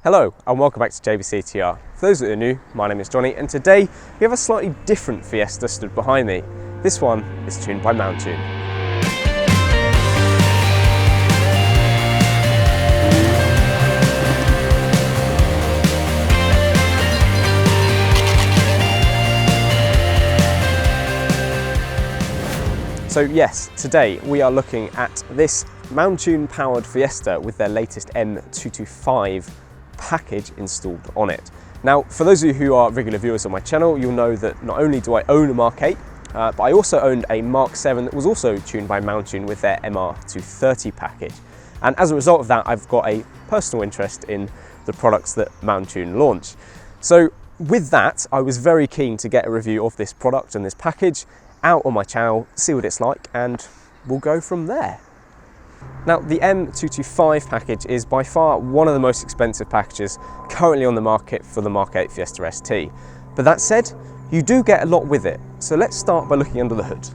Hello and welcome back to JVCTR. For those that are new, my name is Johnny and today we have a slightly different Fiesta stood behind me. This one is tuned by Mountune. So yes, today we are looking at this Mountune powered Fiesta with their latest M225 package installed on it. Now, for those of you who are regular viewers on my channel, you'll know that not only do I own a Mark 8, but I also owned a Mark 7 that was also tuned by Mountune with their MR230 package. And as a result of that, I've got a personal interest in the products that Mountune launch. So with that, I was very keen to get a review of this product and this package out on my channel, see what it's like, and we'll go from there. Now, the M225 package is by far one of the most expensive packages currently on the market for the Mark 8 Fiesta ST. But that said, you do get a lot with it. So let's start by looking under the hood.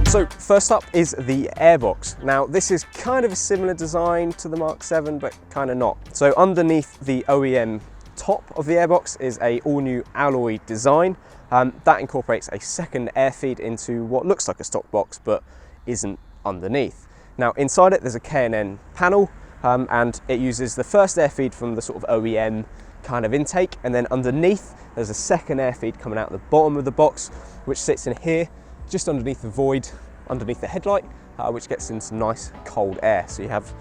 So first up is the Airbox. Now this is kind of a similar design to the Mark 7, but kind of not. So underneath the OEM top of the Airbox is a all-new alloy design that incorporates a second air feed into what looks like a stock box but isn't underneath. Now inside it there's a K&N panel and it uses the first air feed from the sort of OEM kind of intake, and then underneath there's a second air feed coming out the bottom of the box which sits in here just underneath the void underneath the headlight, which gets in some nice cold air, so you have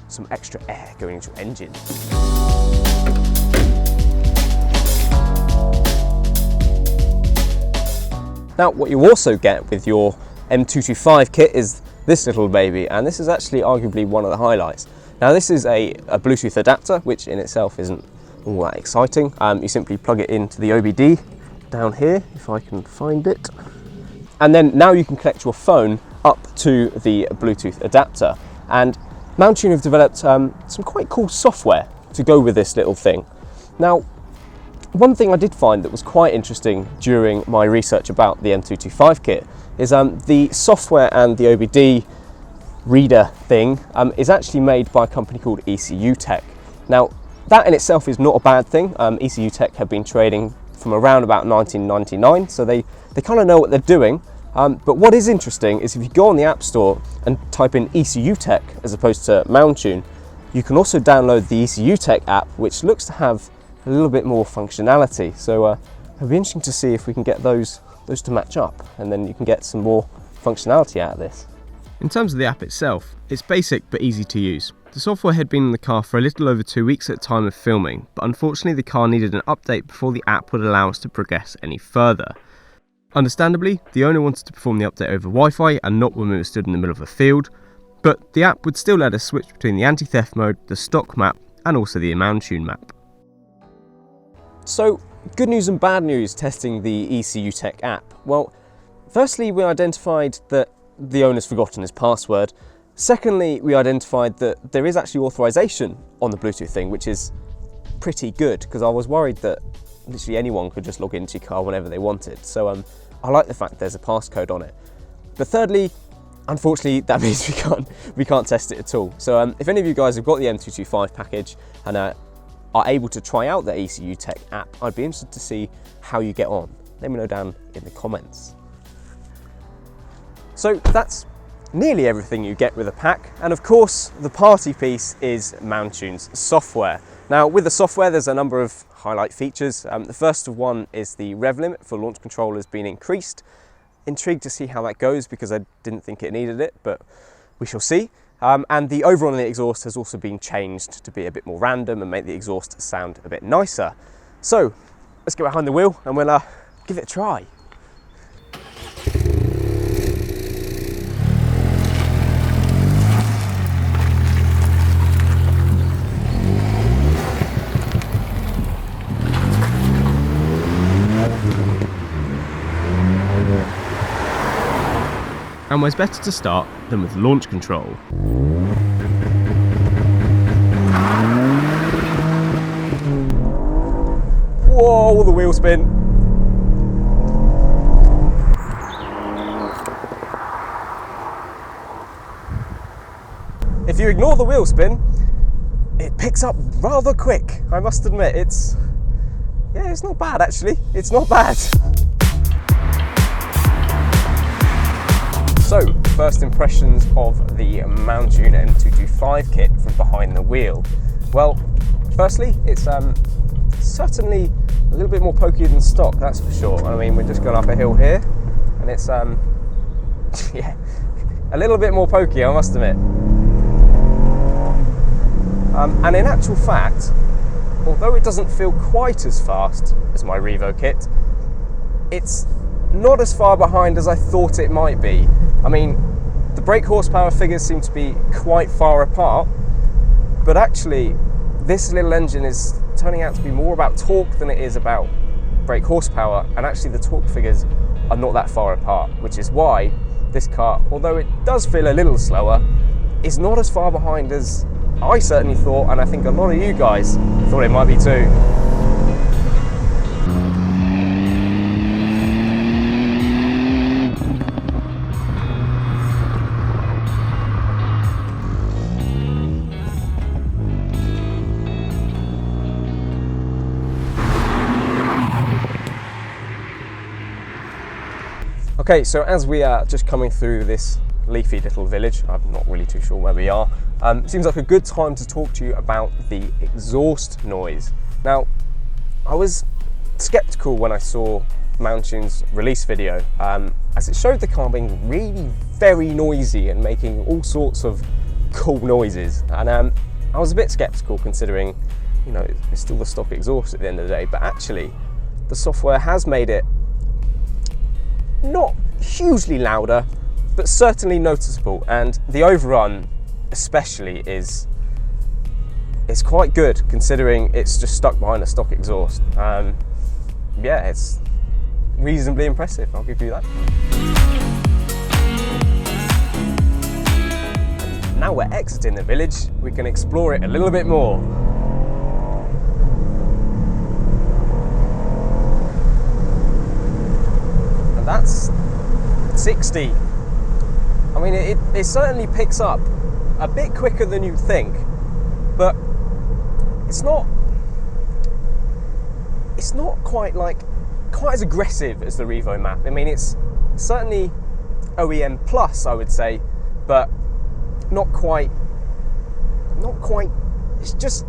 some extra air going into your engine. Now, what you also get with your M225 kit is this little baby, and this is actually arguably one of the highlights. Now, this is a Bluetooth adapter, which in itself isn't all that exciting. You simply plug it into the OBD down here, if I can find it. And then now you can connect your phone up to the Bluetooth adapter. And Mountune have developed some quite cool software to go with this little thing. Now, one thing I did find that was quite interesting during my research about the M225 kit is the software and the OBD reader thing is actually made by a company called ECU Tech. Now, that in itself is not a bad thing. ECU Tech have been trading from around about 1999, so they kind of know what they're doing. But what is interesting is if you go on the App Store and type in ECU Tech as opposed to Mountune, you can also download the ECU Tech app, which looks to have a little bit more functionality. So it'll be interesting to see if we can get those to match up, and then you can get some more functionality out of this. In terms of the app itself, it's basic but easy to use. The software had been in the car for a little over 2 weeks at the time of filming, but unfortunately the car needed an update before the app would allow us to progress any further. Understandably, the owner wanted to perform the update over Wi-Fi and not when we were stood in the middle of a field, but the app would still let us switch between the anti-theft mode, the stock map, and also the Mountune map. So, good news and bad news testing the ECU Tech app. Well, firstly, we identified that the owner's forgotten his password. Secondly, we identified that there is actually authorization on the Bluetooth thing, which is pretty good, because I was worried that literally anyone could just log into your car whenever they wanted. So I like the fact there's a passcode on it. But thirdly, unfortunately, that means we can't test it at all. So if any of you guys have got the M225 package and are able to try out the ECU Tech app, I'd be interested to see how you get on. Let me know down in the comments. So that's nearly everything you get with a pack, and of course the party piece is Mountune's software. Now with the software there's a number of highlight features. The first of one is the rev limit for launch control has been increased. Intrigued to see how that goes because I didn't think it needed it, but we shall see. And the overall on the exhaust has also been changed to be a bit more random and make the exhaust sound a bit nicer. So let's get behind the wheel and we'll give it a try. And where's better to start than with launch control? Whoa, the wheel spin. if you ignore the wheel spin, it picks up rather quick, I must admit. It's not bad actually, it's not bad. So, first impressions of the Mountune M225 kit from behind the wheel. Well, firstly, it's certainly a little bit more pokey than stock, that's for sure. I mean, we're just going up a hill here, and it's yeah, a little bit more pokey, I must admit. And in actual fact, although it doesn't feel quite as fast as my Revo kit, it's not as far behind as I thought it might be. I mean, the brake horsepower figures seem to be quite far apart, but actually this little engine is turning out to be more about torque than it is about brake horsepower, and actually the torque figures are not that far apart, which is why this car, although it does feel a little slower, is not as far behind as I certainly thought, and I think a lot of you guys thought it might be too. Okay, so as we are just coming through this leafy little village, I'm not really too sure where we are, seems like a good time to talk to you about the exhaust noise. Now, I was skeptical when I saw Mountune's release video, as it showed the car being really very noisy and making all sorts of cool noises, and I was a bit skeptical considering, you know, it's still the stock exhaust at the end of the day, but actually the software has made it not hugely louder, but certainly noticeable, and the overrun especially is quite good considering it's just stuck behind a stock exhaust. Yeah, it's reasonably impressive, I'll give you that. And now we're exiting the village, we can explore it a little bit more. And that's 60. I mean, it certainly picks up a bit quicker than you'd think, but it's not quite as aggressive as the Revo map. I mean, it's certainly OEM plus, I would say, but not quite. It's just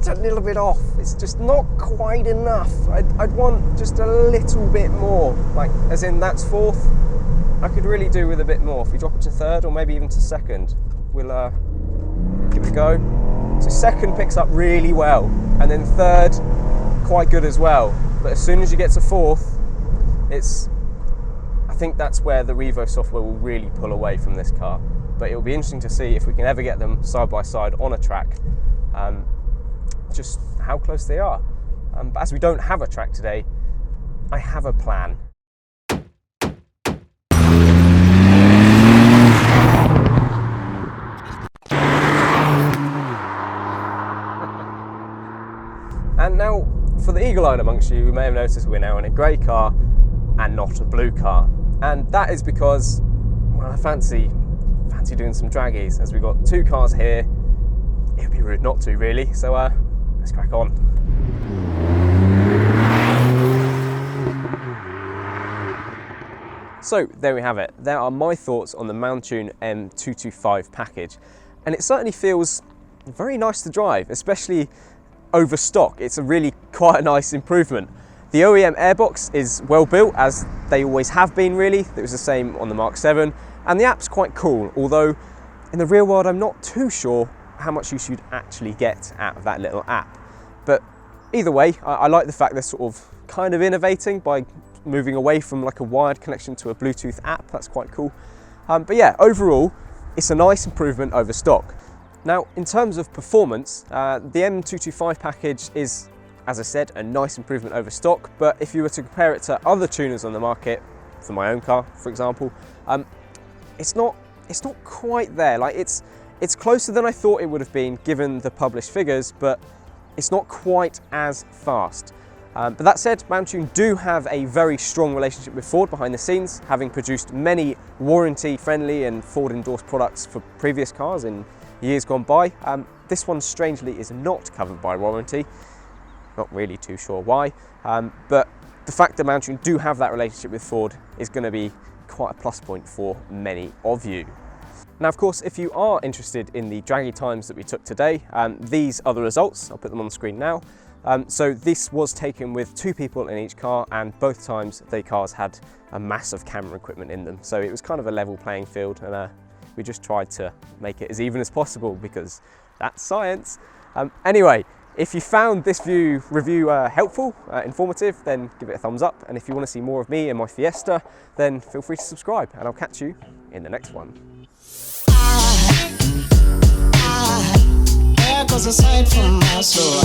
a little bit off. It's just not quite enough. I'd want just a little bit more, like as in that's fourth. I could really do with a bit more. If we drop it to third or maybe even to second, we'll give it a go. So second picks up really well, and then third quite good as well. But as soon as you get to fourth, I think that's where the Revo software will really pull away from this car. But it'll be interesting to see if we can ever get them side by side on a track, just how close they are. But as we don't have a track today, I have a plan. And now, for the eagle-eyed amongst you may have noticed we're now in a grey car and not a blue car. And that is because, well, I fancy doing some draggies, as we've got two cars here. It'd be rude not to, really. So let's crack on. So there we have it. There are my thoughts on the Mountune M225 package. And it certainly feels very nice to drive, especially over stock. It's a really quite a nice improvement. The OEM airbox is well built, as they always have been really. It was the same on the Mark 7, and the app's quite cool, although in the real world I'm not too sure how much you should actually get out of that little app. But either way, I like the fact they're sort of kind of innovating by moving away from like a wired connection to a Bluetooth app. That's quite cool. But yeah, overall it's a nice improvement over stock. Now, in terms of performance, the M225 package is, as I said, a nice improvement over stock, but if you were to compare it to other tuners on the market, for my own car, for example, it's not quite there. Like it's closer than I thought it would have been given the published figures, but it's not quite as fast. But that said, Mountune do have a very strong relationship with Ford behind the scenes, having produced many warranty-friendly and Ford-endorsed products for previous cars in years gone by. This one strangely is not covered by warranty. Not really too sure why, but the fact that Mountune do have that relationship with Ford is going to be quite a plus point for many of you. Now, of course, if you are interested in the draggy times that we took today, these are the results. I'll put them on the screen now. So this was taken with 2 people in each car, and both times the cars had a massive camera equipment in them. So it was kind of a level playing field, and we just tried to make it as even as possible because that's science. Anyway, if you found this review helpful, informative, then give it a thumbs up. And if you want to see more of me and my Fiesta, then feel free to subscribe, and I'll catch you in the next one. There goes a sight from my soul.